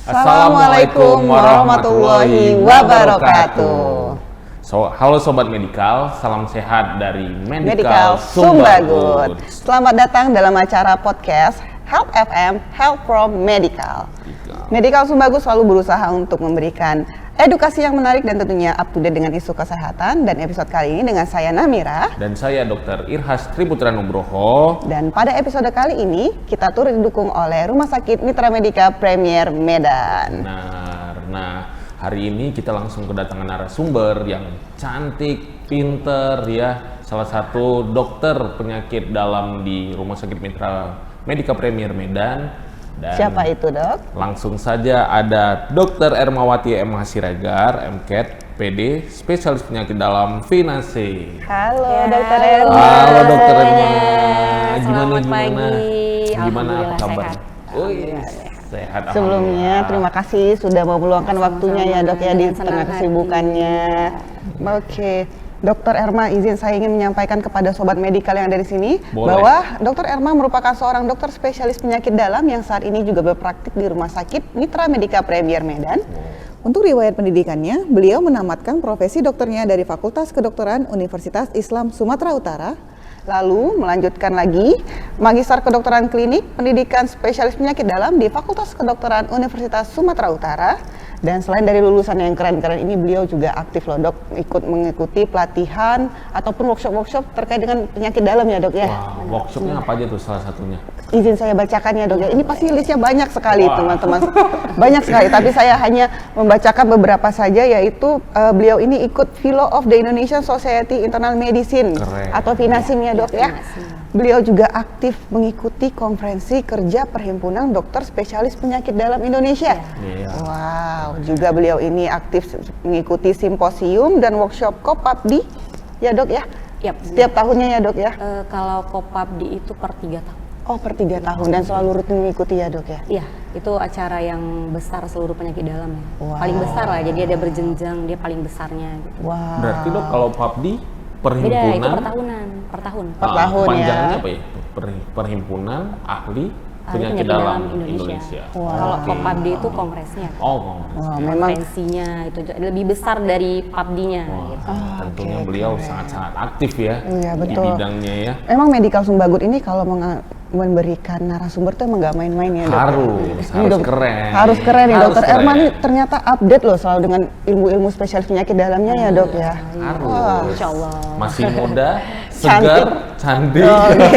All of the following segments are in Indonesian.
Assalamualaikum warahmatullahi wabarakatuh. Halo Sobat Medikal, salam sehat dari Medikal Sumbagut. Selamat datang dalam acara podcast Health FM, Health from Medikal. Medikal Sumbagut selalu berusaha untuk memberikan edukasi yang menarik dan tentunya up to date dengan isu kesehatan. Dan episode kali ini dengan saya Namira dan saya Dr. Irhas Triputra Nugroho. Dan pada episode kali ini kita turut didukung oleh Rumah Sakit Mitra Medika Premier Medan. Nah, hari ini kita langsung kedatangan narasumber yang cantik, pinter ya. Salah satu dokter penyakit dalam di Rumah Sakit Mitra Medika Premier Medan. Dan siapa itu, Dok? Langsung saja ada Dr. Ermawati M. Siregar, MCAT, PD, spesialis penyakit dalam venasi. Halo, ya, Dr. Erma. Halo, Dr. Erma. Selamat pagi. Gimana apa kabar? Sehat. Sebelumnya terima kasih sudah mau meluangkan waktunya ya, Dok, ya, di tengah kesibukannya. Oke. Dr. Erma, izin saya ingin menyampaikan kepada Sobat Medikal yang ada di sini. Boleh. Bahwa Dr. Erma merupakan seorang dokter spesialis penyakit dalam yang saat ini juga berpraktik di Rumah Sakit Mitra Medika Premier Medan. Untuk riwayat pendidikannya, beliau menamatkan profesi dokternya dari Fakultas Kedokteran Universitas Islam Sumatera Utara. Lalu melanjutkan lagi Magister Kedokteran Klinik Pendidikan Spesialis Penyakit Dalam di Fakultas Kedokteran Universitas Sumatera Utara. Dan selain dari lulusan yang keren-keren ini, beliau juga aktif loh, Dok, ikut mengikuti pelatihan ataupun workshop-workshop terkait dengan penyakit dalam ya, Dok, ya. Wah, workshopnya apa aja tuh salah satunya? Izin saya bacakan ya, Dok, ya. Ini pasti listnya banyak sekali, teman-teman. Banyak sekali, tapi saya hanya membacakan beberapa saja, yaitu beliau ini ikut Fellow of the Indonesian Society Internal Medicine. Keren. Atau FINASIM ya, Dok, ya. Beliau juga aktif mengikuti konferensi kerja Perhimpunan Dokter Spesialis Penyakit Dalam Indonesia. Iya. Wow, juga beliau ini aktif mengikuti simposium dan workshop Kopabdi, ya, Dok, ya? Yap. Setiap tahunnya ya, Dok, ya? Kalau Kopabdi itu per 3 tahun. Oh, per 3 tahun dan selalu rutin mengikuti ya, Dok, ya? Iya, itu acara yang besar seluruh penyakit dalam ya. Wow. Paling besar lah, jadi ada berjenjang, dia paling besarnya gitu. Wow. Berarti Dok, kalau PAPDI perhimpunan Beda, itu per tahunan, per tahun. Per tahun, panjangnya ya. apa ya? Perhimpunan Ahli Penyakit Dalam Indonesia. Wow. Kalau Oke. Kopabdi itu kongresnya. Oh, Wow, memang Konferensinya itu lebih besar dari Pabdinya wah, gitu. tentunya oke, beliau keren. sangat-sangat aktif ya Iya, di betul. bidangnya ya. Emang Medikal Sumbagut ini kalau memberikan narasumber tuh emang gak main-main ya, Dok? Harus keren. Harus keren ya, Harus Dokter keren. Erma nih ternyata update loh selalu dengan ilmu-ilmu spesialis penyakit dalamnya ya, Dok, ya. Harus. Insya Allah. Masih muda, segar, cantik. Oke.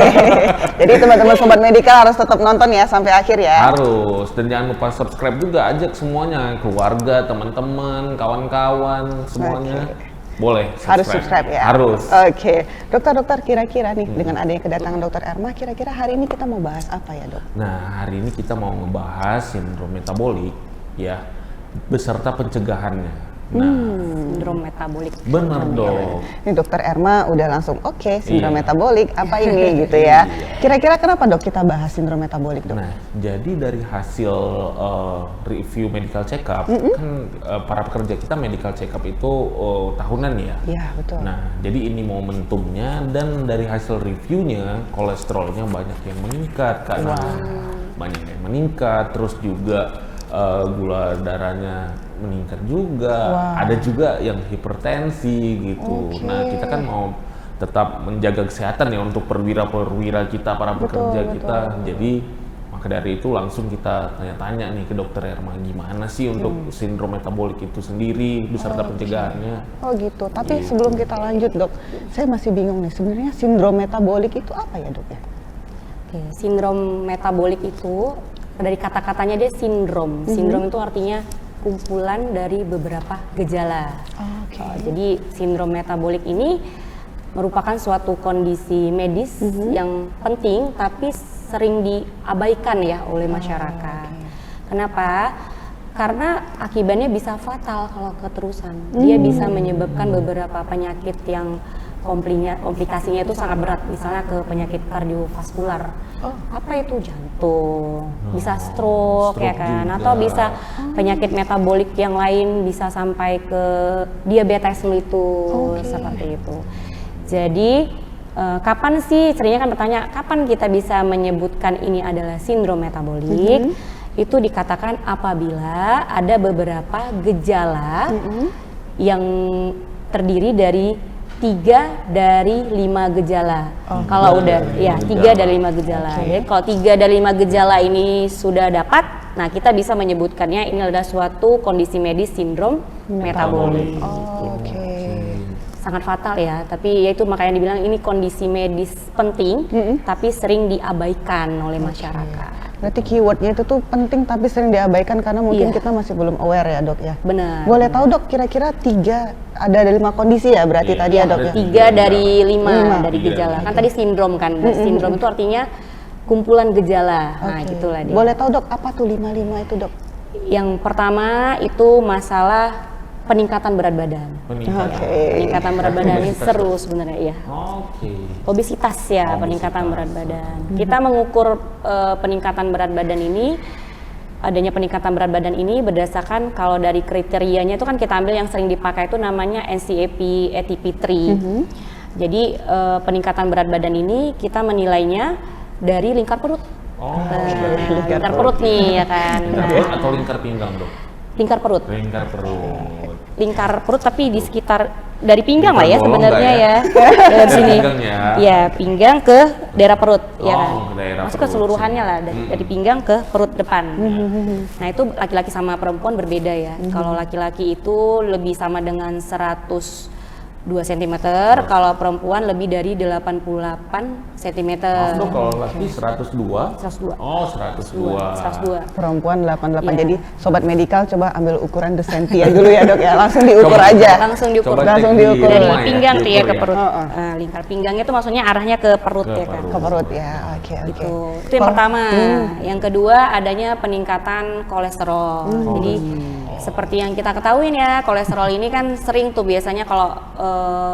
Jadi teman-teman Sobat Medikal harus tetap nonton ya sampai akhir ya. Harus, dan jangan lupa subscribe juga, ajak semuanya, keluarga, teman-teman, kawan-kawan, semuanya. Boleh Harus subscribe ya. Harus. Oke. Dokter-dokter, kira-kira nih dengan adanya kedatangan Dokter Erma, kira-kira hari ini kita mau bahas apa ya, Dok? Nah, hari ini kita mau ngebahas sindrom metabolik ya, beserta pencegahannya. Nah, Sindrom metabolik. benar dong. Ini Dokter Erma udah langsung oke, sindrom Iya. metabolik apa ini gitu ya. Kira-kira kenapa, Dok, kita bahas sindrom metabolik, Dok? Nah, jadi dari hasil review medical check up, kan para pekerja kita medical check up itu tahunan ya. Iya, betul. Nah, jadi ini momentumnya, dan dari hasil reviewnya kolesterolnya banyak yang meningkat karena banyak yang meningkat, terus juga gula darahnya meningkat juga, ada juga yang hipertensi gitu. Oke. Nah, kita kan mau tetap menjaga kesehatan ya untuk perwira-perwira kita, para pekerja kita. Jadi maka dari itu langsung kita tanya-tanya nih ke Dokter Erma, gimana sih untuk sindrom metabolik itu sendiri beserta pencegahannya. Oh gitu. Tapi sebelum kita lanjut, Dok, saya masih bingung nih. Sebenarnya sindrom metabolik itu apa ya, Dok, ya? Oke, sindrom metabolik itu dari kata-katanya dia sindrom. Sindrom itu artinya kumpulan dari beberapa gejala. Oke. Jadi sindrom metabolik ini merupakan suatu kondisi medis yang penting tapi sering diabaikan ya oleh masyarakat. Kenapa? Karena akibatnya bisa fatal kalau keterusan. Dia bisa menyebabkan beberapa penyakit yang komplikasinya itu sangat berat, misalnya ke penyakit kardiovaskular. Apa itu? Jantung, bisa stroke ya kan, juga. atau bisa penyakit metabolik yang lain, bisa sampai ke diabetes mellitus seperti itu. Jadi kapan sih, seringnya kan bertanya kapan kita bisa menyebutkan ini adalah sindrom metabolik? itu dikatakan apabila ada beberapa gejala yang terdiri dari 3 dari 5 gejala. Kalau udah ya 3 dari 5 gejala. Jadi kalau 3 dari 5 gejala ini sudah dapat, nah kita bisa menyebutkannya ini adalah suatu kondisi medis sindrom metabolik. Oke. Sangat fatal ya, tapi ya itu makanya dibilang ini kondisi medis penting, tapi sering diabaikan oleh masyarakat. Berarti keywordnya itu tuh penting tapi sering diabaikan karena mungkin kita masih belum aware ya dok ya. Benar. Boleh tahu dok kira-kira 3 ada 5 kondisi ya berarti tadi ya dok ya? 3 dari 5 dari gejala. Kan tadi sindrom kan, sindrom itu artinya kumpulan gejala. Nah gitulah dia. Boleh tahu dok apa tuh 5 itu dok? Yang pertama itu masalah peningkatan berat badan. Peningkatan berat badan ini seru sebenarnya ya. Obesitas ya, peningkatan berat badan. Kita mengukur peningkatan berat badan ini, adanya peningkatan berat badan ini berdasarkan kalau dari kriterianya itu kan kita ambil yang sering dipakai itu namanya NCAP ATP3. Jadi peningkatan berat badan ini kita menilainya dari lingkar perut. Lingkar perut nih ya kan. Lingkar perut atau lingkar pinggang dok? Lingkar perut. Lingkar perut. Lingkar perut tapi di sekitar dari pinggang lah ya sebenarnya ya. Dari sini. Ya, pinggang ke daerah perut ya kan. Masuk ke keseluruhannya lah dari pinggang ke perut depan. Nah, itu laki-laki sama perempuan berbeda ya. Kalau laki-laki itu lebih sama dengan 102 cm, kalau perempuan lebih dari 88 cm. Kalau laki 102? 102. Oh, 102. Perempuan 88. Jadi sobat medikal coba ambil ukuran desenti ya dulu ya dok ya. Langsung diukur aja. Langsung diukur. Langsung diukur. Dari pinggang tuh ya ke perut. Lingkar pinggangnya itu maksudnya arahnya ke perut ya kan. Ke perut ya. Oke. Itu yang pertama. Yang kedua adanya peningkatan kolesterol. Jadi seperti yang kita ketahui ya, kolesterol ini kan sering tuh biasanya kalau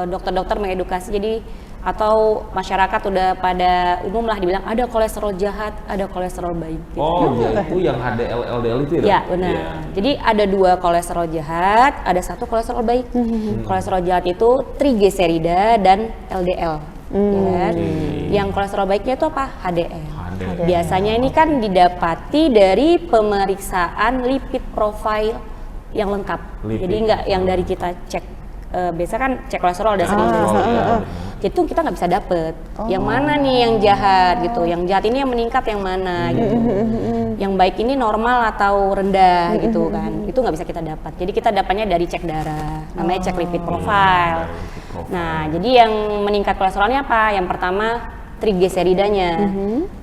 dokter-dokter mengedukasi jadi atau masyarakat udah pada umum lah dibilang ada kolesterol jahat, ada kolesterol baik. Gitu. Ya itu yang HDL LDL itu ya? Ya benar. Jadi ada 2 kolesterol jahat, ada 1 kolesterol baik. Kolesterol jahat itu trigliserida dan LDL. Ya. Yang kolesterol baiknya itu apa? HDL. Biasanya ini kan didapati dari pemeriksaan lipid profile yang lengkap. Jadi nggak yang dari kita cek. Biasa kan cek kolesterol dan sering jadi tuh kita nggak bisa dapet yang mana nih yang jahat gitu, yang jahat ini yang meningkat yang mana gitu, yang baik ini normal atau rendah gitu kan, itu nggak bisa kita dapat. Jadi kita dapatnya dari cek darah, namanya cek lipid profile. Nah jadi yang meningkat kolesterolnya apa? Yang pertama trigliseridanya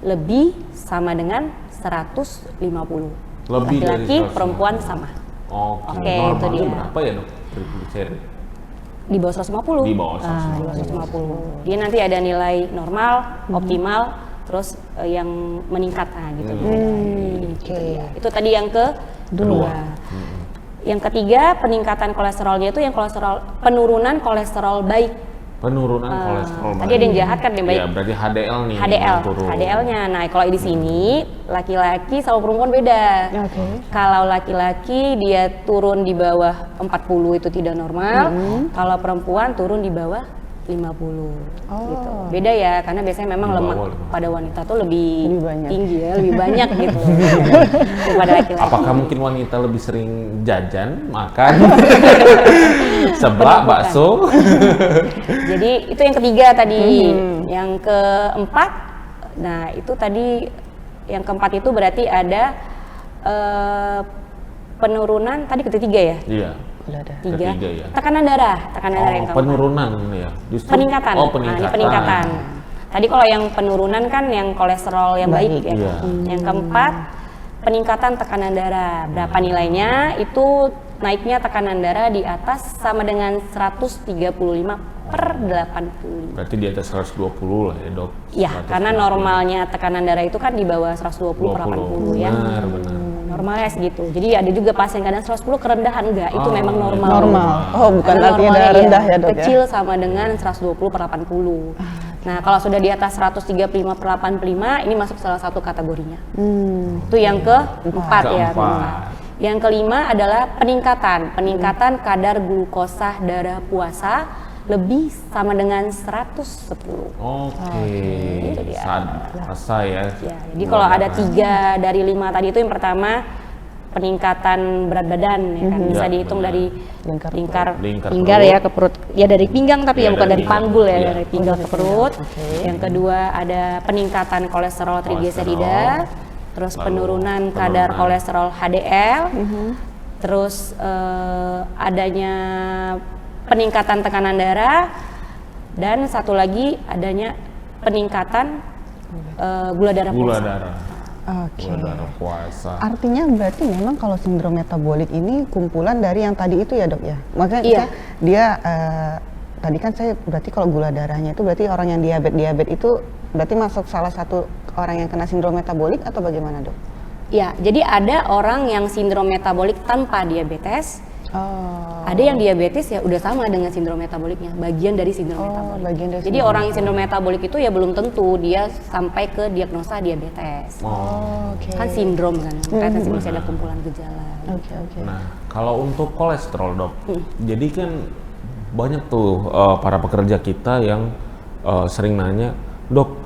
lebih sama dengan 150. Laki-laki perempuan sama. Oke, itu dia. Berapa ya dok trigliserida? Di bawah 150. Di bawah 150. Dia nanti ada nilai normal, optimal, terus yang meningkat gitu. Itu tadi yang kedua. Yang ketiga peningkatan kolesterolnya itu yang penurunan kolesterol baik. Penurunan kolesterol baik. Tadi ada yang jahat kan yang baik. Ya, berarti HDL nih. HDL-nya. Nah, kalau di sini laki-laki sama perempuan beda. Kalau laki-laki dia turun di bawah 40 itu tidak normal. Kalau perempuan turun di bawah 50 gitu. Beda ya, karena biasanya memang lemak pada wanita tuh lebih tinggi ya, lebih banyak gitu daripada laki-laki. Apakah mungkin wanita lebih sering jajan, makan, seblak, bakso? Jadi itu yang ketiga tadi. Yang keempat, nah itu tadi yang keempat itu berarti ada penurunan tadi ketiga ya? Iya. Tiga ya. Tekanan darah yang keempat. Penurunan ya. Justru peningkatan. Peningkatan. Nah, ini peningkatan. Tadi kalau yang penurunan kan yang kolesterol yang baik ya. Yang keempat peningkatan tekanan darah. Berapa nilainya? Itu naiknya tekanan darah di atas sama dengan 135/80. Berarti di atas 120 lah ya dok? Iya, karena normalnya tekanan darah itu kan di bawah 120/80 ya. Benar. Normalnya segitu. Jadi ada juga pasien kadang 110 kerendahan enggak, itu memang normal. Oh, bukan artinya darah rendah ya dok kecil ya? sama dengan 120/80. Nah, kalau sudah di atas 135/85 ini masuk salah satu kategorinya. Itu yang keempat ya. Yang kelima adalah peningkatan kadar glukosa darah puasa lebih sama dengan 110. Oke. Itu dia. Rasa ya. Ya, jadi kalau ada 3 dari 5 tadi itu yang pertama peningkatan berat badan ya kan, bisa Ya, dihitung benar. dari Lingkar lingkar Lingkar pinggang perut. ya ke perut. Ya dari pinggang tapi ya Ya, bukan dari dari pinggang. panggul ya, Ya. dari pinggang ke perut. Oke. Yang kedua ada peningkatan kolesterol trigliserida, terus Lalu penurunan kadar penurunan. kolesterol HDL, terus adanya peningkatan tekanan darah, dan satu lagi adanya peningkatan gula darah Gula puasa. darah. Oke. Gula darah puasa. Artinya berarti memang kalau sindrom metabolik ini kumpulan dari yang tadi itu ya dok ya? Makanya Iya. dia tadi kan saya berarti kalau gula darahnya itu berarti orang yang diabetes itu berarti masuk salah satu orang yang kena sindrom metabolik atau bagaimana dok? Ya, jadi ada orang yang sindrom metabolik tanpa diabetes, Oh. ada yang diabetes ya udah sama dengan sindrom metaboliknya, bagian dari sindrom metabolik. bagian dari Jadi sindrom orang yang sindrom metabolik itu ya belum tentu dia sampai ke diagnosa diabetes. Oh, oke. Kan sindrom kan, makanya kan masih ada kumpulan gejala. Oke oke. Nah, kalau untuk kolesterol dok, jadi kan banyak tuh para pekerja kita yang sering nanya, dok,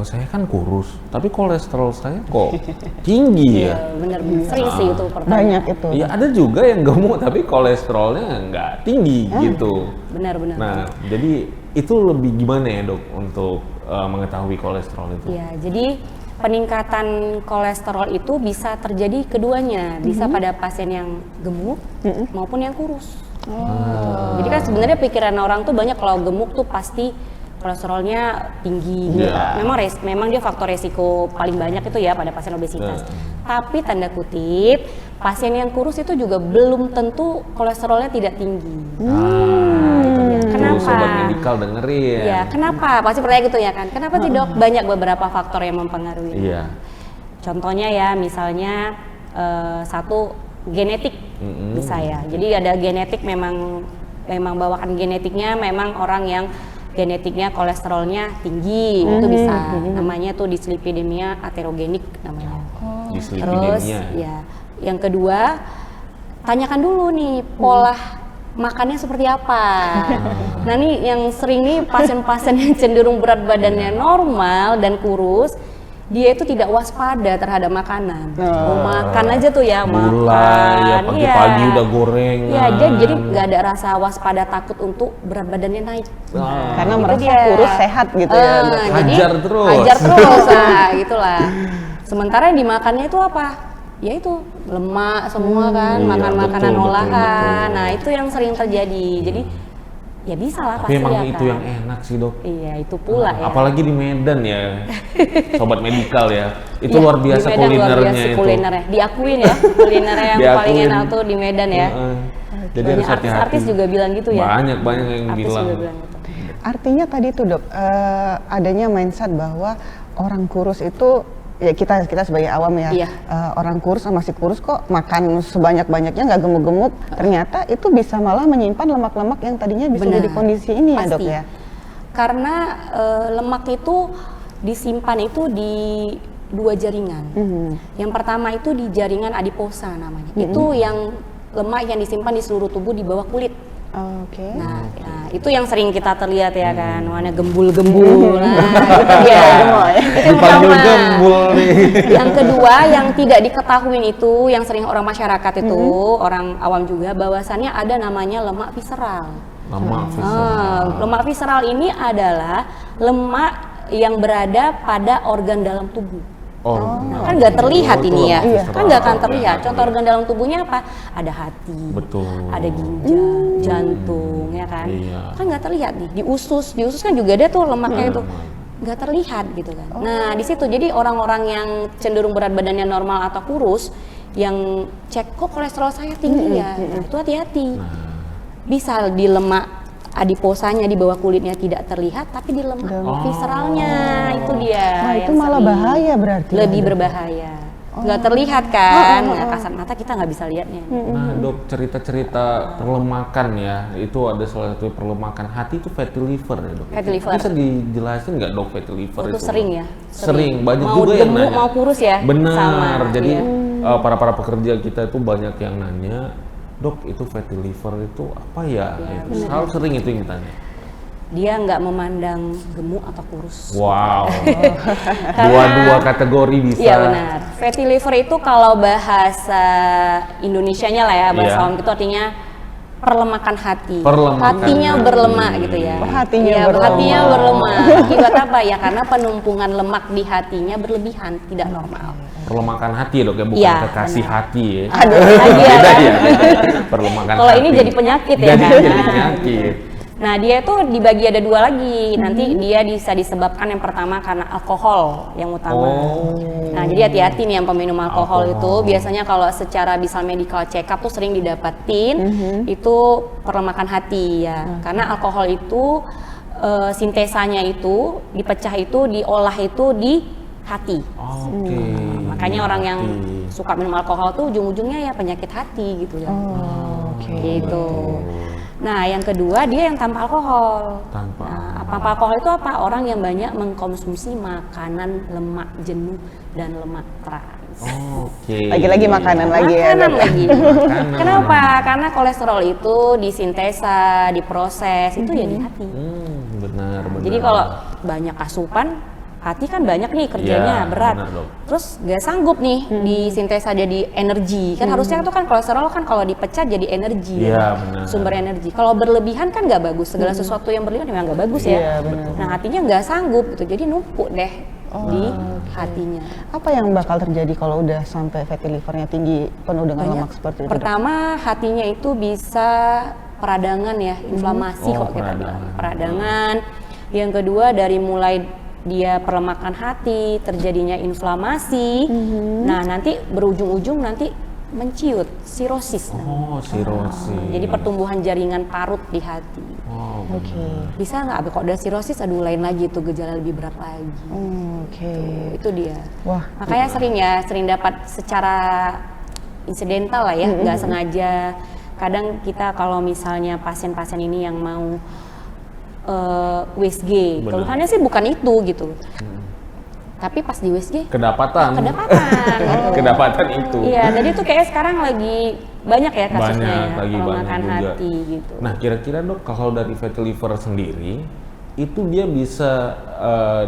saya kan kurus, tapi kolesterol saya kok tinggi ya? Ya, bener-bener sering sih itu pertanyaan. Banyak itu. Ya ada juga yang gemuk tapi kolesterolnya nggak tinggi gitu. Benar-benar. Nah, jadi itu lebih gimana ya dok untuk mengetahui kolesterol itu? Ya, jadi peningkatan kolesterol itu bisa terjadi keduanya, bisa pada pasien yang gemuk maupun yang kurus. Jadi kan sebenarnya pikiran orang tuh banyak kalau gemuk tuh pasti kolesterolnya tinggi. Iya. Memang dia faktor resiko paling banyak itu ya pada pasien obesitas. Tapi tanda kutip, pasien yang kurus itu juga belum tentu kolesterolnya tidak tinggi. Itu dia. Kenapa? Tuh, sobat medikal dengerin. Ya, kenapa? Pasti pertanyaan gitu ya kan. Kenapa sih dok? Banyak beberapa faktor yang mempengaruhi. Iya. Contohnya ya, misalnya satu genetik bisa ya. Jadi ada genetik memang bawaan genetiknya memang orang yang genetiknya kolesterolnya tinggi itu bisa. Namanya tuh dislipidemia aterogenik namanya. Terus Dislipidemia. ya, yang kedua tanyakan dulu nih pola makannya seperti apa. Nah nih yang sering nih pasien-pasien yang cenderung berat badannya normal dan kurus, dia itu tidak waspada terhadap makanan. Mau makan aja tuh ya, Gulai, ya makan. pagi-pagi udah gorengan. Ya, jadi nggak ada rasa waspada takut untuk berat badannya naik. Karena Itu merasa dia. kurus sehat gitu ya dok. Jadi Hajar terus. hajar terus, nah gitulah. Sementara yang dimakannya itu apa? Ya itu lemak semua kan, Iya, makan makanan betul, olahan. betul. Nah itu yang sering terjadi. Jadi ya bisa lah Tapi pasti emang ya itu kan. yang enak sih dok. Iya itu pula ya. Apalagi di Medan ya, sobat medikal ya. Itu Iya, luar biasa di Medan luar kulinernya biasa itu. kulinernya. Diakuin ya, kuliner yang paling Diakuin. enak tuh di Medan ya. Heeh. Jadi Banyak harus hati-hati. artis-artis juga bilang gitu ya. Banyak yang Artis bilang. juga bilang gitu. Artinya tadi tuh dok, adanya mindset bahwa orang kurus itu ya kita sebagai awam ya, Iya. orang kurus sama masih kurus kok makan sebanyak-banyaknya nggak gemuk-gemuk, ternyata itu bisa malah menyimpan lemak-lemak yang tadinya bisa Benar. jadi kondisi ini ya dok Pasti. ya. Karena lemak itu disimpan itu di 2 jaringan. Yang pertama itu di jaringan adiposa namanya. Itu yang lemak yang disimpan di seluruh tubuh di bawah kulit. Oke. Nah, itu yang sering kita terlihat ya kan, warna gembul-gembul. Nah, itu dia. Itu yang Dipanggil pertama. gembul nih. Yang kedua yang tidak diketahui itu, yang sering orang masyarakat itu, orang awam juga, bahwasannya ada namanya lemak visceral. Lemak visceral. Lemak visceral ini adalah lemak yang berada pada organ dalam tubuh. Kan nggak terlihat ini ya, kan nggak akan terlihat. Contoh organ dalam tubuhnya apa? Ada hati, Betul. ada ginjal, jantung, ya kan? Iya. Kan nggak terlihat nih. Di usus kan juga ada tuh lemaknya itu, nggak terlihat gitu kan. Nah di situ jadi orang-orang yang cenderung berat badannya normal atau kurus, yang cek kok kolesterol saya tinggi ya, nah, itu hati-hati. Bisa di lemak adiposanya di bawah kulitnya tidak terlihat, tapi di lemak visceralnya itu dia. Nah itu yang malah sering bahaya berarti. lebih ya, Dok? berbahaya. Nggak terlihat kan, nah, kasat mata kita nggak bisa lihatnya. Nah dok, cerita-cerita perlemakan ya, itu ada salah satu perlemakan hati itu fatty liver ya dok. Fatty liver. Bisa dijelasin nggak dok fatty liver Itu itu? sering ya? Sering, banyak Mau juga yang gemuk, nanya. mau kurus ya? Benar, Sama, jadi iya. para pekerja kita itu banyak yang nanya, Dok, itu fatty liver itu apa ya? Ya, Gitu. Selalu sering itu yang tanya. Dia nggak memandang gemuk atau kurus. Wow, dua kategori bisa. Iya benar. Fatty liver itu kalau bahasa Indonesianya lah ya, bahasa Iya. awam itu artinya perlemakan hati. Perlemakan Hatinya hati. berlemak gitu ya. Oh, hatinya Iya, berlemak. hatinya berlemak. Akibat apa ya? Karena penumpukan lemak di hatinya berlebihan, tidak normal. Perlemakan hati ya, Dok, ya, bukan Iya, kekasih benar. hati ya. Aduh, Beda ya. Perlemakan Kalau hati. ini jadi penyakit ya Jadi kan? penyakit. Nah, dia itu dibagi ada dua lagi. Nanti dia bisa disebabkan yang pertama karena alkohol yang utama. Oh. Nah, jadi hati-hati nih yang peminum alkohol itu. Alkohol. Biasanya kalau secara bisa medical check up tuh sering didapatin itu perlemakan hati ya. Karena alkohol itu sintesanya itu dipecah itu diolah itu di hati. Oke. Makanya orang yang Hati. suka minum alkohol tuh ujung-ujungnya ya penyakit hati gitu ya. Oke. Gitu. Nah, yang kedua dia yang tanpa alkohol. Tanpa Nah, tanpa alkohol itu apa? Orang yang banyak mengkonsumsi makanan lemak jenuh dan lemak trans. Oke. Lagi-lagi makanan lagi ya, Makanan Dok. lagi. Makanan. Kenapa? Karena kolesterol itu disintesa, diproses itu ya di hati. Benar. Jadi kalau banyak asupan, hati kan banyak nih kerjanya Iya, berat. benar, Dok. Terus gak sanggup nih disintesa jadi energi. Kan harusnya itu kan kolesterol kan kalau dipecah jadi energi. Iya, benar. Sumber energi. Kalau berlebihan kan nggak bagus. Segala sesuatu yang berlebihan memang nggak bagus ya. Iya, benar. Nah, hatinya nggak sanggup gitu. Jadi numpuk deh di hatinya. Apa yang bakal terjadi kalau udah sampai fatty livernya tinggi penuh dengan lemak seperti itu? Dok? Pertama, hatinya itu bisa peradangan ya, inflamasi Oh, kok kita bilang. peradangan. Peradangan. Yang kedua dari mulai dia perlemakan hati, terjadinya inflamasi. Nah, nanti berujung-ujung nanti menciut, sirosis. Oh, sirosis. Jadi pertumbuhan jaringan parut di hati. Oh, Oke. Bisa nggak kalau udah sirosis, aduh lain lagi tuh gejala lebih berat lagi. Oke. Itu dia. Wah. Makanya sering dapat secara insidental lah ya, nggak sengaja. Kadang kita kalau misalnya pasien-pasien ini yang mau USG, Benar. keluhannya sih bukan itu gitu. Tapi pas di USG kedapatan. kedapatan. gitu. Kedapatan itu. Iya, jadi tuh kayak sekarang lagi banyak ya kasusnya Banyak, ya, lagi perlemakan banyak juga. hati gitu. Nah, kira-kira Dok, kalau dari fatty liver sendiri itu dia bisa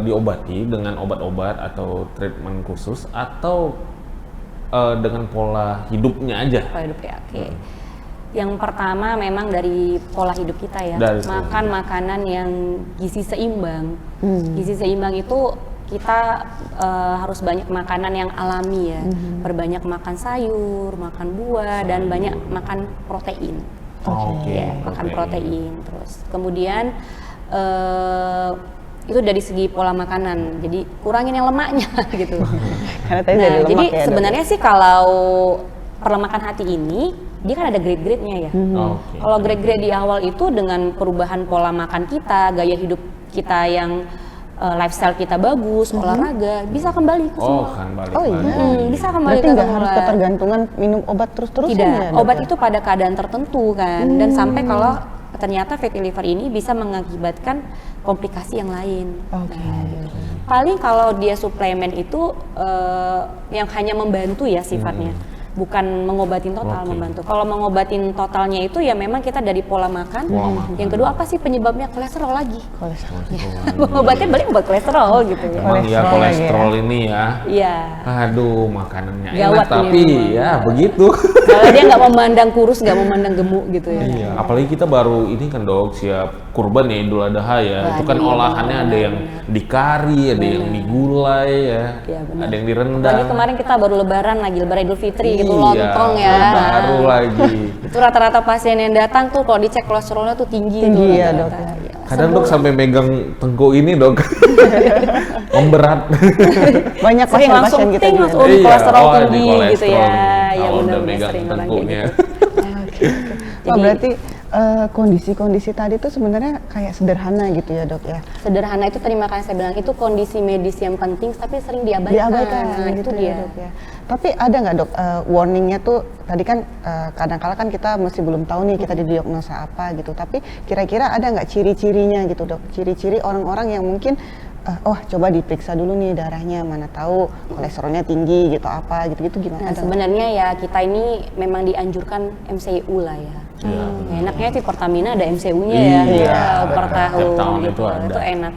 diobati dengan obat-obat atau treatment khusus atau dengan pola hidupnya aja? Pola hidup ya, oke. Yang pertama memang dari pola hidup kita ya, Dari pola makan makanan yang gizi seimbang. Gizi seimbang itu kita harus banyak makanan yang alami ya, berbanyak makan sayur, makan buah, dan banyak makan protein. Oke. Ya, makan protein terus. Kemudian itu dari segi pola makanan, jadi kurangin yang lemaknya gitu. Karena tadi Nah, dari lemak jadi ya, Dok. sebenarnya sih kalau perlemakan hati ini dia kan ada grade-grade-nya ya. Oke. Kalau grade-grade di awal itu dengan perubahan pola makan kita, gaya hidup kita yang lifestyle kita bagus, olahraga, bisa kembali ke Oh, semula. kan balik Oh, iya. lagi. Bisa kembali Berarti ke nggak harus semula. ketergantungan minum obat terus-terusan Tidak, ya, Dok, obat ya? itu pada keadaan tertentu kan, dan sampai kalau ternyata fatty liver ini bisa mengakibatkan komplikasi yang lain. Oke. Paling kalau dia suplemen itu yang hanya membantu ya sifatnya, bukan mengobatin total, Oke. membantu. Kalau mengobatin totalnya itu ya memang kita dari pola makan. Pola makan. Yang kedua apa sih penyebabnya kolesterol lagi? Kolesterol. Mengobatin balik obat kolesterol gitu ya. Emang ya Kolesterol kolesterol ini ya. Iya. Aduh, makanannya Gawat enak tapi ini memang. ya begitu. Kalau dia nggak memandang kurus, nggak memandang gemuk gitu ya. Iya, apalagi kita baru ini kan Dok, siap kurban ya, Idul Adha ya. Wah, Itu kan iya, olahannya ada yang di kari, ada yang digulai ya, Iya, benar. ada yang direndang. Lagi kemarin kita baru lebaran lagi, lebaran Idul Fitri gitu, Iya, lontong ya. baru lagi. Itu rata-rata pasien yang datang tuh kalau dicek kolesterolnya tuh tinggi tuh Tinggi ya, rata-rata. Dok, Ya. Kadang Dok sampai megang tengkuk ini Dok. Memberat. Banyak Sering langsung pasien-pasien kita ting juga. langsung Iya, kolesterol oh, tinggi di kolesterol gitu ya. nih. Ya Kalau udah benar-benar megang sering orang kayak tengkuknya. gitu. Wah, Jadi- berarti kondisi-kondisi tadi tuh sebenarnya kayak sederhana gitu ya, Dok ya? Sederhana itu tadi makanya saya bilang itu kondisi medis yang penting tapi sering diabaikan. Diabaikan Nah, gitu itu dia. ya, Dok ya. Tapi ada nggak, Dok, warningnya tuh tadi kan kadang-kala kan kita masih belum tahu nih kita didiagnosa apa gitu. Tapi kira-kira ada nggak ciri-cirinya gitu, Dok? Ciri-ciri orang-orang yang mungkin coba diperiksa dulu nih darahnya, mana tahu kolesterolnya tinggi gitu apa gitu-gitu gimana? Nah, sebenarnya ya kita ini memang dianjurkan MCU lah ya. Iya. Enaknya di Pertamina ada MCU-nya ya, Iya, per tiap tahun tahun gitu. itu ada. Itu enak.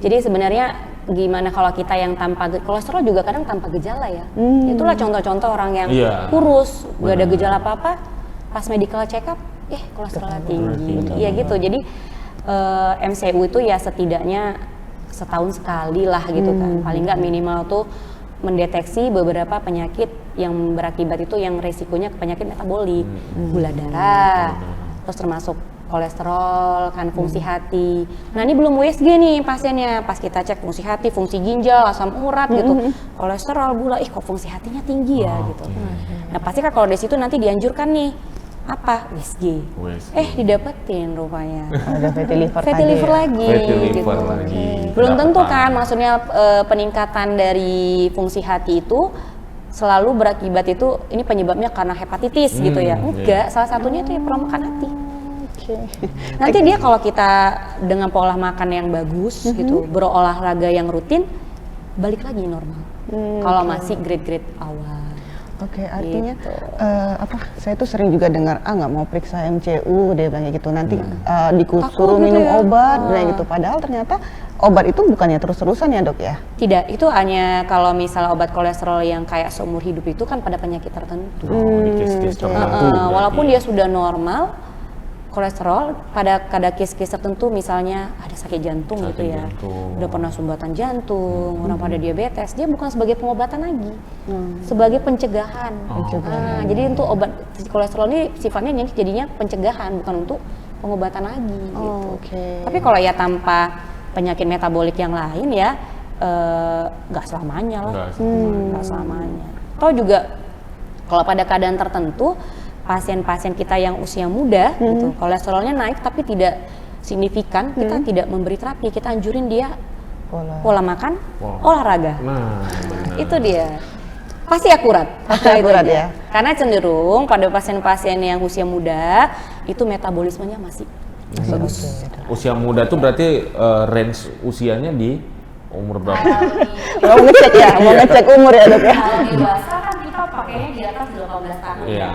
Jadi sebenarnya gimana kalau kita yang tanpa kolesterol juga kadang tanpa gejala ya. Itulah contoh-contoh orang yang Iya, kurus, gak ada benar. gejala apa-apa, pas medical check up, kolesterolnya tinggi. Iya gitu. Jadi MCU itu ya setidaknya setahun sekali lah gitu kan. Paling nggak minimal tuh mendeteksi beberapa penyakit yang berakibat itu yang resikonya ke penyakit metabolik, gula darah, terus termasuk kolesterol, kan fungsi hati. Nah ini belum USG nih pasiennya, pas kita cek fungsi hati, fungsi ginjal, asam urat gitu, kolesterol, gula, kok fungsi hatinya tinggi ya gitu. Nah pasti kan kalau dari situ nanti dianjurkan nih apa USG. Didapetin rupanya. Ada fatty liver Fatty liver lagi. Fatty liver gitu. lagi. Belum tentu Kedapatan. kan, maksudnya peningkatan dari fungsi hati itu selalu berakibat itu ini penyebabnya karena hepatitis gitu ya. Enggak, salah satunya itu ya pola makan hati. Nanti dia kalau kita dengan pola makan yang bagus gitu, berolahraga yang rutin, balik lagi normal. Kalau masih grade-grade awal. Oke, artinya Gitu. saya tuh sering juga dengar nggak mau periksa MCU dia bilang kayak gitu, nanti Takut disuruh gitu minum ya? obat kayak gitu, padahal ternyata obat itu bukannya terus-terusan ya dok ya? Tidak, itu hanya kalau misalnya obat kolesterol yang kayak seumur hidup itu kan pada penyakit tertentu. Di case-case tertentu. Walaupun berarti. dia sudah normal kolesterol, pada case-case tertentu misalnya ada sakit jantung Sakit gitu ya, jantung. udah pernah sumbatan jantung, orang pada diabetes, dia bukan sebagai pengobatan lagi, sebagai pencegahan. Nah, jadi untuk obat kolesterol ini sifatnya jadinya pencegahan, bukan untuk pengobatan lagi. Gitu. Oke. Tapi kalau ya tanpa penyakit metabolik yang lain ya nggak selamanya lah, nggak selamanya. Atau juga kalau pada keadaan tertentu pasien-pasien kita yang usia muda gitu, kolesterolnya naik tapi tidak signifikan, kita tidak memberi terapi, kita anjurin dia pola makan, olahraga. Nah, benar. Itu dia. Pasti akurat. Pasti akurat ya. Karena cenderung pada pasien-pasien yang usia muda itu metabolismenya masih bagus. Usia muda tuh berarti range usianya di umur berapa? Mau ngecek ya, mau ngecek umur ya dok ya? Kalau dewasa kan kita pakainya di atas 18 tahun. Iya.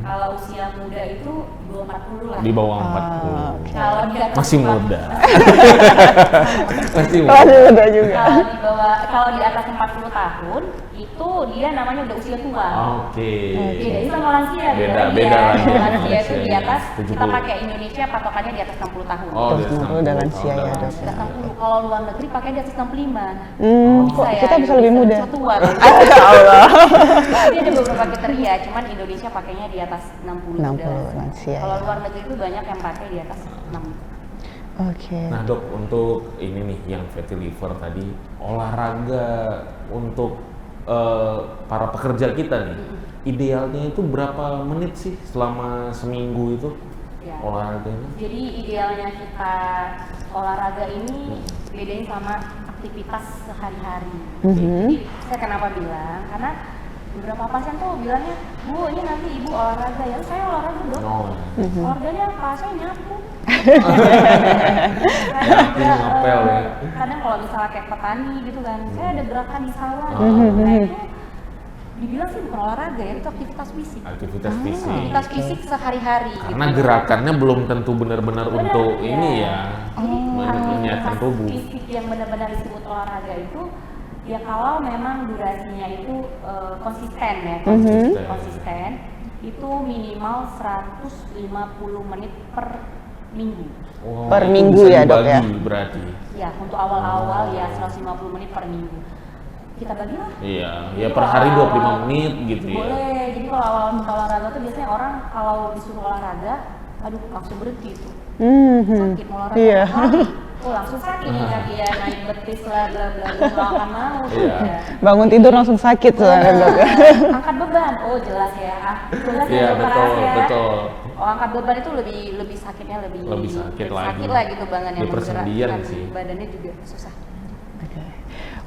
Kalau usia muda itu 40 lah. Di bawah 40. Kalau di atas Masih muda. Masih muda. Masih muda juga. kalau di atas 40 tahun itu dia namanya udah usia tua. Oke. Beda sama lansia. Beda ya. lagi. Lansia itu di atas, 70. kita pakai Indonesia patokannya di atas 60 tahun. Oh, di atas 60 udah 60 lansia tahun ya, udah dok. Di atas 60. Kalau luar negeri pakai di atas 65. Kok Saya kita bisa lebih muda? Indonesia tua. Allah. Jadi ada beberapa kriteria, cuman Indonesia pakainya di atas 60. 60 udah. lansia, Kalau ya. luar negeri itu banyak yang pakai di atas 60. Oke. Nah dok, untuk ini nih yang fatty liver tadi, olahraga untuk para pekerja kita nih, idealnya itu berapa menit sih selama seminggu itu Ya. olahraganya? Jadi idealnya kita olahraga ini bedain sama aktivitas sehari-hari. Jadi saya kenapa bilang? Karena beberapa pasien tuh bilangnya, Bu, ini nanti ibu olahraga ya. Saya olahraga dong. Oh, Olahraganya apa? Saya nyapu. Nyapu, ngepel ya. Kadang kalau misalnya kayak petani gitu kan, saya ada gerakan di sawah. Oh. Nah itu dibilang sih bukan olahraga ya, itu aktivitas fisik. aktivitas fisik. Aktivitas fisik sehari-hari. Karena gitu. gerakannya belum tentu benar-benar Benar, untuk iya. ini ya, Jadi menyiapkan aktivitas tubuh. fisik yang benar-benar disebut olahraga itu ya kalau memang durasinya itu konsisten ya, konsisten itu minimal 150 menit per minggu. Oh, Per itu minggu bisa ya, Dok, ya? dibagi berarti. Ya untuk awal-awal ya 150 menit per minggu. Kita bagi lah. Iya, Jadi ya per kalau hari 25 awal- menit gitu ya. Boleh. Jadi kalau awal kita olahraga tuh biasanya orang kalau disuruh olahraga, aduh langsung berhenti tuh. Sakit mau olahraga. Iya. lari. Oh langsung sakit nih kaki ya, naik betis lah bla bla bla, nggak akan mau. Iya. Ya. Bangun tidur langsung sakit soalnya dok ya. Angkat beban, oh jelas ya. Jelas Iya, ya, betul, keras ya. betul. Oh angkat beban itu lebih sakitnya lebih sakit lagi. sakit lah gitu bangan Di yang persendian menggerakkan sih. badannya juga susah.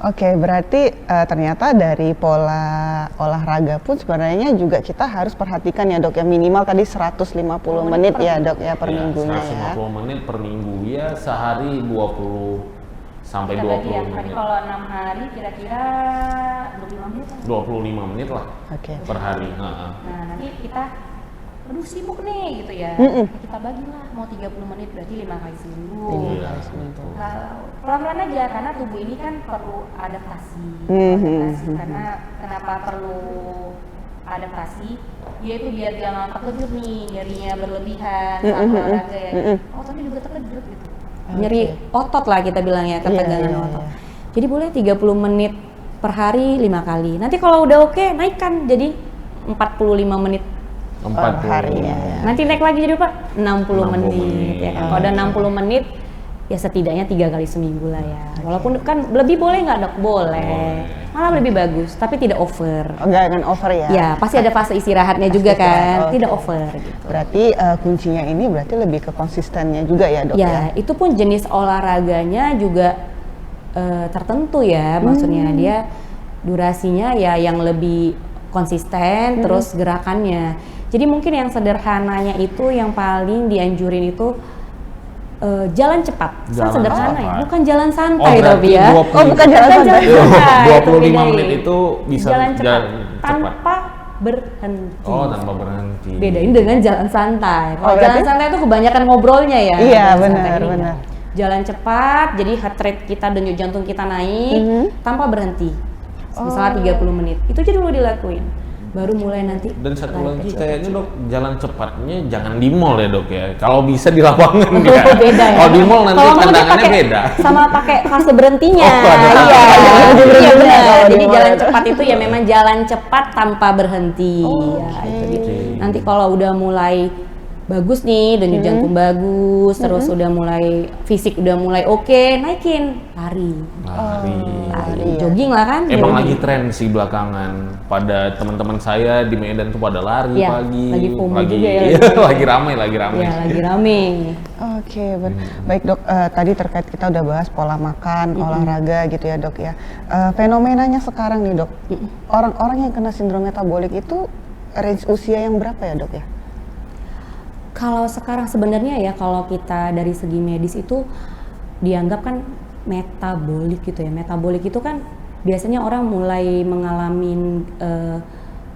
Oke, berarti ternyata dari pola olahraga pun sebenarnya juga kita harus perhatikan ya dok ya, minimal tadi 150 menit ya dok ya per Ya, minggunya ya. 150 menit per minggu ya, sehari 20 sampai Kita bagi ya. 20 Tadi menit. kalau 6 hari kira-kira 25 menit lah. 25 menit lah Oke. per hari. Heeh. Nah, nanti kita aduh sibuk nih gitu ya. Kita bagilah mau 30 menit berarti 5 kali seminggu. Iya, betul. Pelan-pelan aja karena tubuh ini kan perlu adaptasi. Karena kenapa perlu adaptasi? Yaitu biar jangan terkejut nih, nyerinya berlebihan saat olahraga ya. Oh, tapi juga terkejut gitu. Nyeri otot lah kita bilang ya, ketegangan otot. Jadi boleh 30 menit per hari 5 kali. Nanti kalau udah oke, naikkan jadi 45 menit. 40 hari ya. Nanti naik lagi jadi apa? 60 menit ya kan. Kalau udah 60 menit ya setidaknya 3 kali seminggu lah ya. Walaupun kan lebih boleh nggak dok? Boleh. Malah lebih bagus, tapi tidak over. Oh, jangan over ya. Ya, pasti ada fase istirahatnya juga kan, istirahat, tidak oke. over gitu. Berarti kuncinya ini berarti lebih ke konsistennya juga ya dok ya? Ya, itu pun jenis olahraganya juga tertentu ya, maksudnya dia durasinya ya yang lebih konsisten, terus gerakannya. Jadi mungkin yang sederhananya itu yang paling dianjurin itu jalan cepat. Jalan sederhana ya, cepat. bukan jalan santai berarti tapi ya. 20 Oh, bukan jalan santai. Itu 25 bedain. menit itu bisa jalan cepat jalan cepat. tanpa berhenti. Oh, tanpa berhenti. Bedain dengan jalan santai. Kalau Oh, jalan berarti- santai itu kebanyakan ngobrolnya ya. Iya, Jalan benar, santai ini benar. enggak. Jalan cepat, jadi heart rate kita, denyut jantung kita naik tanpa berhenti. Misalnya 30 menit. Itu aja dulu dilakuin. Baru mulai nanti. Dan satu lari lagi kecil. kayaknya dok, jalan cepatnya jangan di mall ya dok ya. Kalau bisa di lapangan ya. Beda ya. Kalau di mall nanti Kalau mau dia tantangannya pakai- beda. Sama pakai fase berhentinya. Oh, ada Iya, fase berhentinya. iya benar. Kalau di Jadi mall jalan itu. cepat itu ya memang jalan cepat tanpa berhenti. Ya, itu dia. Oke. Nanti kalau udah mulai bagus nih, denyut jantung bagus, terus udah mulai fisik udah mulai oke, naikin lari. Lari. Jogging lah kan. Emang lagi jogging. tren sih belakangan. Pada teman-teman saya di Medan tuh pada lari Iya, pagi. lagi FOMO juga ya, iya, lagi ramai, lagi ramai. Ya lagi rame. Oke, baik dok. Tadi terkait kita udah bahas pola makan, olahraga gitu ya dok ya. Fenomenanya sekarang nih dok, orang-orang yang kena sindrom metabolik itu range usia yang berapa ya dok ya? Kalau sekarang sebenarnya ya kalau kita dari segi medis itu dianggap kan metabolik gitu ya. Metabolik itu kan biasanya orang mulai mengalami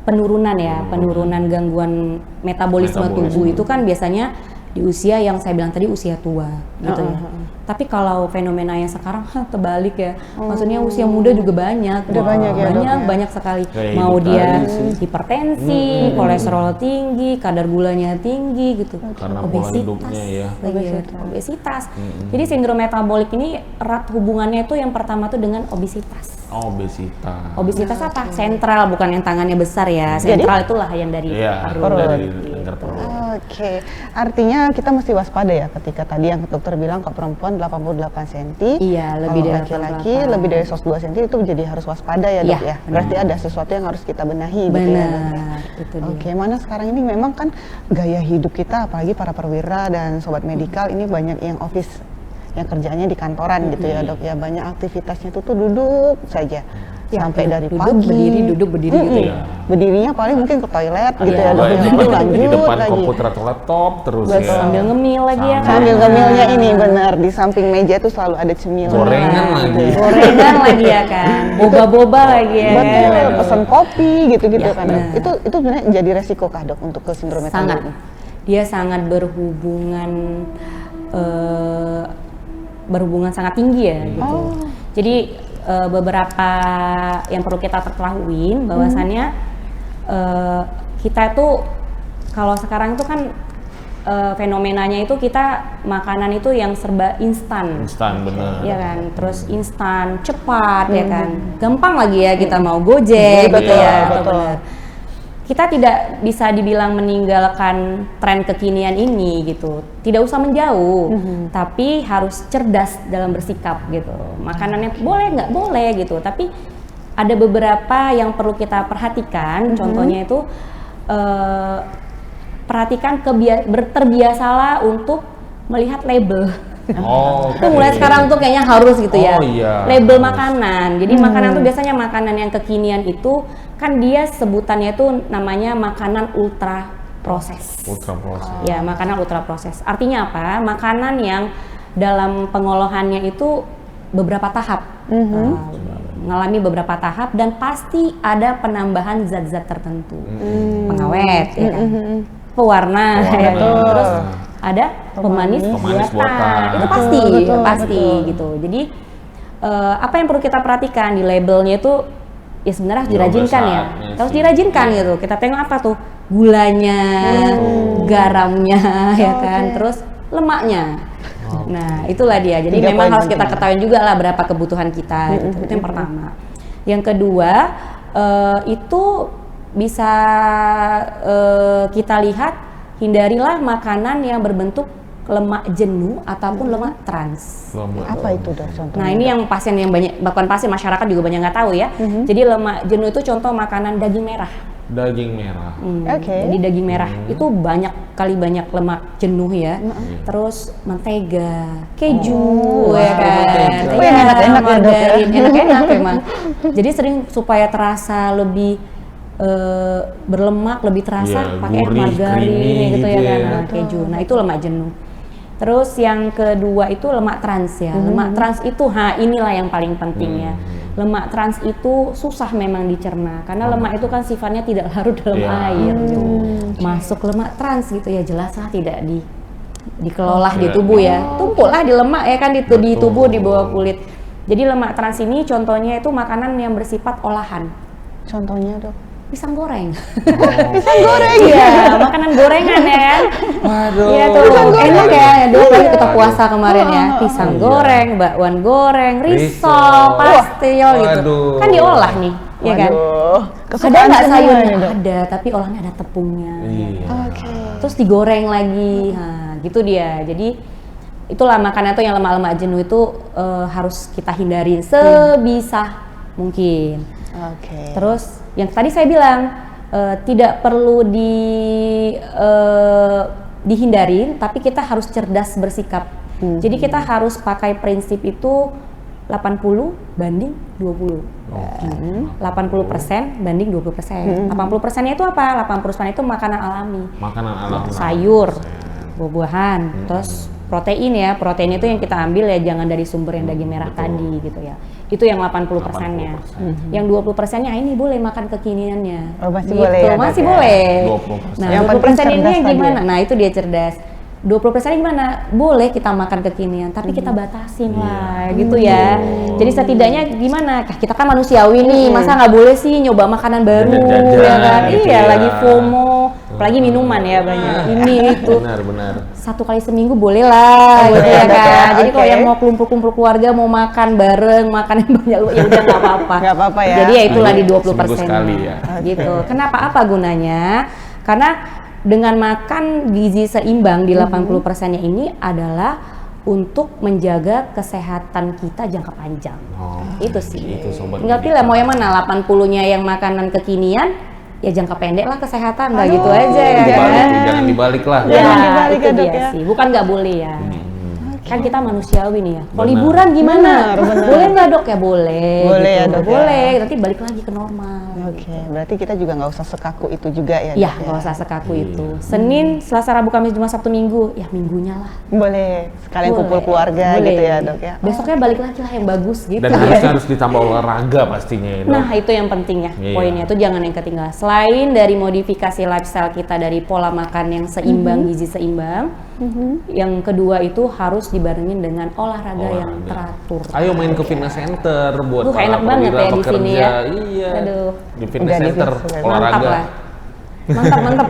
penurunan ya, penurunan gangguan metabolisme tubuh itu kan biasanya di usia yang saya bilang tadi usia tua gitu ya. Tapi kalau fenomena yang sekarang terbalik ya. Maksudnya usia muda juga banyak. Udah banyak ya, Dok, ya? banyak sekali. Kayak Mau hidup dia tadi sih. hipertensi, kolesterol tinggi, kadar gulanya tinggi gitu. Karena pola hidupnya ya. Obesitas. Jadi sindrom metabolik ini erat hubungannya itu yang pertama tuh dengan obesitas. Obesitas. Obesitas apa? Sentral, bukan yang tangannya besar ya. Sentral itulah yang dari Iya, perut. dari lingkar perut. Oke, artinya kita mesti waspada ya ketika tadi yang dokter bilang kalau perempuan 88 cm, Iya, lebih kalau dari laki-laki 88. lebih dari 102 cm itu jadi harus waspada ya dok Iya, ya. Berarti ada sesuatu yang harus kita benahi gitu ya dok ya. Benar, itu dia. Oke, mana sekarang ini memang kan gaya hidup kita apalagi para perwira dan sobat medikal ini banyak yang office yang kerjanya di kantoran gitu ya dok ya, banyak aktivitasnya itu tuh duduk saja sampai dari duduk, pagi berdiri, duduk, berdiri gitu ya. berdirinya paling mungkin ke toilet gitu Iya. ya dok ya. Lalu di lanjut depan lagi komputer atau laptop terus Terus ya. sambil ngemil lagi ya kan. sambil ngemilnya ini benar di samping meja tuh selalu ada cemilan Gorengan lagi. Gorengan lagi ya kan. Boba-boba lagi ya. betul kan? pesan kopi gitu-gitu Ya, kan benar. itu sebenarnya jadi resiko kah dok untuk ke sindrom Sangat. metabolik? Dia sangat berhubungan sangat tinggi ya gitu. Jadi beberapa yang perlu kita ketahui bahwasannya kita tuh kalau sekarang itu kan fenomenanya itu kita makanan itu yang serba instan. Instan bener. Ya kan, terus instan, cepat ya kan, gampang lagi ya kita mau gojek gitu Betul, ya, atau betul. benar. Kita tidak bisa dibilang meninggalkan tren kekinian ini gitu, tidak usah menjauh, tapi harus cerdas dalam bersikap gitu. Makanannya boleh nggak boleh gitu, tapi ada beberapa yang perlu kita perhatikan, contohnya itu perhatikan terbiasalah untuk melihat label. Oh, Itu mulai sekarang tuh kayaknya harus gitu ya. Oh, iya. Label makanan. Jadi makanan tuh biasanya makanan yang kekinian itu kan dia sebutannya itu namanya makanan ultra proses. ultra proses. Ya, makanan ultra proses. Artinya apa? Makanan yang dalam pengolahannya itu beberapa tahap, mengalami beberapa tahap dan pasti ada penambahan zat-zat tertentu, pengawet, ya kan, pewarna, ya kan? Terus ada pemanis buatan, itu pasti gitu. Jadi apa yang perlu kita perhatikan di labelnya itu ya sebenarnya harus dirajinkan ya, harus dirajinkan gitu. Kita tengok apa tuh gulanya, garamnya, ya kan, terus lemaknya. Nah, itulah dia. Jadi memang harus kita ketahui juga lah berapa kebutuhan kita. Gitu. Itu yang pertama. Yang kedua, itu bisa kita lihat, hindarilah makanan yang berbentuk lemak jenuh ataupun lemak trans. Apa itu dok contohnya? Nah, ini yang pasien yang banyak, bahkan pasien masyarakat juga banyak nggak tahu ya. Jadi lemak jenuh itu contoh makanan daging merah. Daging merah. Jadi daging merah itu banyak lemak jenuh ya. Terus mentega, keju, ya kan. Enak-enak ya dok ya. Enak-enak memang. Jadi sering supaya terasa lebih berlemak, lebih terasa pakai margarin gitu ya kan. Nah, keju. Nah, itu lemak jenuh. Terus yang kedua itu lemak trans ya. Lemak trans itu inilah yang paling penting ya. Lemak trans itu susah memang dicerna karena lemak itu kan sifatnya tidak larut dalam air. Masuk lemak trans gitu ya jelaslah tidak dikelola di tubuh ya. Tumpuklah di lemak ya kan di tubuh di bawah kulit. Jadi lemak trans ini contohnya itu makanan yang bersifat olahan. Contohnya dok? Pisang goreng. Pisang goreng. Iya, makanan gorengan ya kan. Waduh. Iya tuh, enak ya. Dulu kali kita puasa kemarin ya, pisang goreng, bakwan goreng, risol, pastel gitu. Kan diolah nih, ya kan? Ada nggak sayurnya? Ada, tapi olahnya ada tepungnya. Terus digoreng lagi, nah gitu dia. Jadi itulah makanan tuh yang lemak-lemak jenuh itu harus kita hindarin sebisa mungkin. Terus yang tadi saya bilang tidak perlu dihindarin, tapi kita harus cerdas bersikap. Jadi kita harus pakai prinsip itu 80 banding 20. 80% banding 20%. 80%-nya itu apa? 80% itu makanan alami. Makanan alami. Sayur, buah-buahan, terus protein ya. Protein itu yang kita ambil ya jangan dari sumber yang daging merah tadi gitu ya. Itu yang 80%-nya. Yang 20%-nya ini boleh makan kekiniannya. Masih gitu. boleh ya? Masih boleh. 20%. Nah, yang 20% ini yang gimana? ya? Nah, itu dia cerdas. 20% gimana? Boleh kita makan kekinian, tapi kita batasin lah gitu ya. Jadi setidaknya gimana? Kita kan manusiawi nih, masa nggak boleh sih nyoba makanan baru ya kan? Gitu Iya, ya. lagi FOMO, apalagi minuman ya banyak. Ini itu. Benar. 1 kali seminggu boleh lah gitu ya kan. Jadi kalau yang mau kumpul-kumpul keluarga mau makan bareng, makan yang banyak ya udah nggak apa-apa. Nggak apa-apa ya. Jadi ya itulah di Seminggu 20%. sekali ya. Gitu. Kenapa? Apa gunanya? Karena dengan makan gizi seimbang di 80%-nya ini adalah untuk menjaga kesehatan kita jangka panjang. Itu sih. Itu sobat. Tinggal pilih mau yang mana, 80-nya yang makanan kekinian, ya jangka pendek lah kesehatan, nggak gitu aja ya kan. Jangan dibalik lah. Jangan dibalik itu ya, Dok, dia ya. sih. Bukan nggak boleh ya. Kan kita manusiawi nih ya. Kalau liburan gimana? Benar. Boleh nggak dok ya? Boleh. Boleh gitu. ya, Dok, ya. Boleh. Nanti balik lagi ke normal. Berarti kita juga nggak usah sekaku itu juga ya? Iya, Dok, nggak usah sekaku itu. Senin, Selasa, Rabu, Kamis, Jumat, Sabtu, Minggu, ya minggunya lah. Boleh. Sekalian Boleh. kumpul keluarga Boleh. gitu ya dok ya? Besoknya balik lagi lah yang bagus gitu. Dan harus ditambah olahraga pastinya ya, Dok. Nah itu yang penting ya, Iya. poinnya itu jangan yang ketinggalan. Selain dari modifikasi lifestyle kita dari pola makan yang seimbang, gizi seimbang, yang kedua itu harus dibarengin dengan olahraga yang teratur. Ayo main ke fitness center buat para Enak banget perwira ya di pekerja. sini ya. Iya. Aduh. Di fitness Udah di center fitness center. Mantap olahraga. lah. Mantap.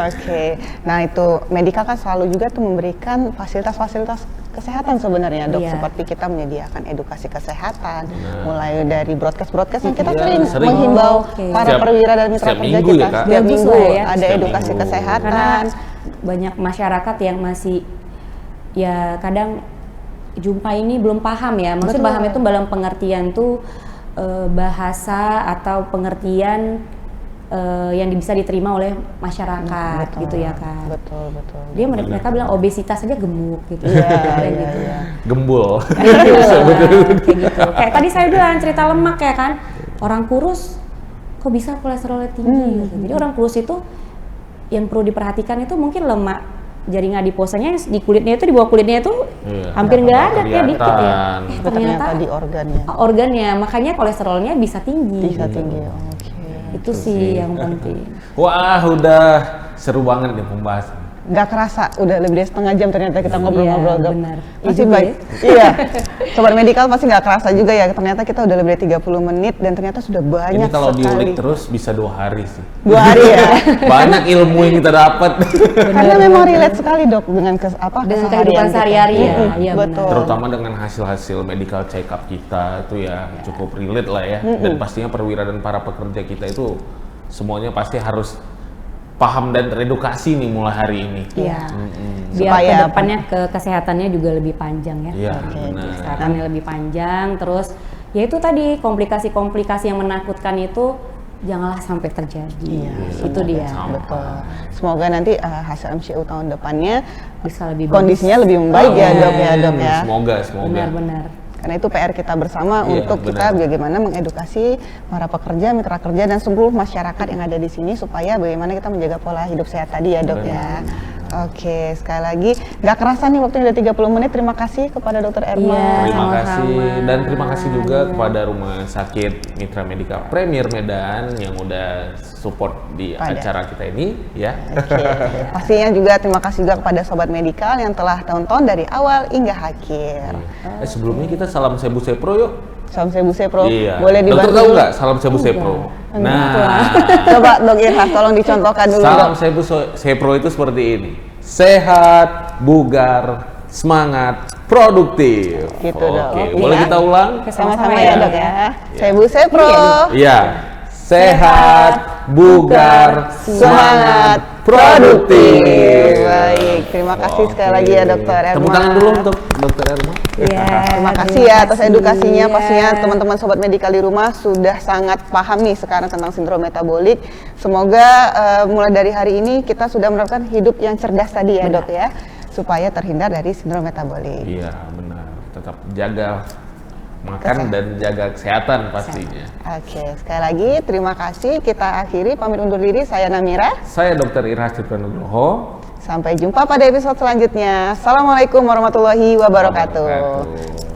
Oke, nah itu Medika kan selalu juga tuh memberikan fasilitas-fasilitas kesehatan sebenarnya dok, Iya. seperti kita menyediakan edukasi kesehatan, mulai dari broadcast yang kita Iya, sering menghimbau Oke. para Setiap- perwira dan mitra setiap kerja minggu kita ya, Kak? setiap Bagus minggu lah ya. ada Setiap edukasi minggu. kesehatan. Karena banyak masyarakat yang masih ya kadang jumpa ini belum paham ya. Maksudnya Betul. paham itu dalam pengertian tuh bahasa atau pengertian yang bisa diterima oleh masyarakat Betul, gitu ya kan. Betul. Dia mereka bilang obesitas aja gemuk gitu. Iya, Kayak iya, gitu. iya. Gembul. Kayak gitu. Kayak tadi saya bilang cerita lemak ya kan. Orang kurus kok bisa kolesterolnya tinggi gitu. Jadi orang kurus itu yang perlu diperhatikan itu mungkin lemak jaringan adiposanya di kulitnya itu, di bawah kulitnya itu hampir nggak ada, kayak dikit ya. Ternyata di organnya. Organnya, makanya kolesterolnya bisa tinggi. Bisa tinggi. Oke. Itu sih yang penting. Wah, udah seru banget nih pembahasan. Nggak kerasa, udah lebih dari setengah jam ternyata kita ngobrol-ngobrol, Dok. Benar. Masih Iya baik. juga Iya. Sobat Medikal pasti nggak kerasa juga ya, ternyata kita udah lebih dari 30 menit dan ternyata sudah banyak Ini kalau sekali. diulik terus bisa 2 hari sih. 2 hari ya. Banyak ilmu yang kita dapat. Karena memang relate sekali, Dok, dengan Dengan keseharian kehidupan kita. sehari-hari ya. Iya, betul. Terutama dengan hasil-hasil medical check up kita itu ya cukup relate lah ya. Dan pastinya perwira dan para pekerja kita itu semuanya pasti harus paham dan teredukasi nih mulai hari ini. Iya. Biar Supaya kedepannya kesehatannya juga lebih panjang ya. Iya, benar. Kesehatannya lebih panjang, terus ya itu tadi komplikasi-komplikasi yang menakutkan itu janganlah sampai terjadi. Itu dia. Betul. Semoga nanti hasil MCU tahun depannya Bisa lebih kondisinya lebih membaik ya, Dok ya, Dok ya. Semoga. benar-benar. Karena itu PR kita bersama Iya, untuk kita bagaimana mengedukasi para pekerja, mitra kerja dan seluruh masyarakat yang ada di sini supaya bagaimana kita menjaga pola hidup sehat tadi ya, Dok ya. Oke, sekali lagi nggak kerasa nih waktunya udah 30 menit. Terima kasih kepada Dr. Erma. Iya. Terima kasih Sama-sama. dan terima kasih juga kepada Rumah Sakit Mitra Medika Premier Medan yang udah support di acara kita ini ya. Oke. Pastinya juga terima kasih juga kepada Sobat Medikal yang telah tonton dari awal hingga akhir. Sebelumnya kita salam Sebu Sepro yuk. Salam Sebu Sepro. Iya. Boleh Dokter dibantu? tahu nggak salam Sebu Sepro? Nah, Coba Dok Irhas tolong dicontohkan dulu, salam Dok. Sebu Sepro itu seperti ini. Sehat, bugar, semangat, produktif. Gitu, Dok. Oke, Iya. boleh kita ulang? Sama-sama ya, Dok ya. Sebu Sepro. Iya. Sehat, bugar, semangat, produktif. Baik, terima kasih sekali lagi ya Dokter Erma. Tepuk tangan dulu untuk Dokter Erma. Iya. Terima kasih ya atas edukasinya. Pastinya teman-teman Sobat Medikal di rumah sudah sangat paham nih sekarang tentang sindrom metabolik. Semoga mulai dari hari ini kita sudah menerapkan hidup yang cerdas tadi ya, Dok ya, supaya terhindar dari sindrom metabolik. Iya, benar. Tetap jaga makan dan jaga kesehatan pastinya. Oke, sekali lagi terima kasih. Kita akhiri pamit undur diri. Saya Namira. Saya Dr. Irhas Cipranugroho. Sampai jumpa pada episode selanjutnya. Assalamualaikum warahmatullahi wabarakatuh.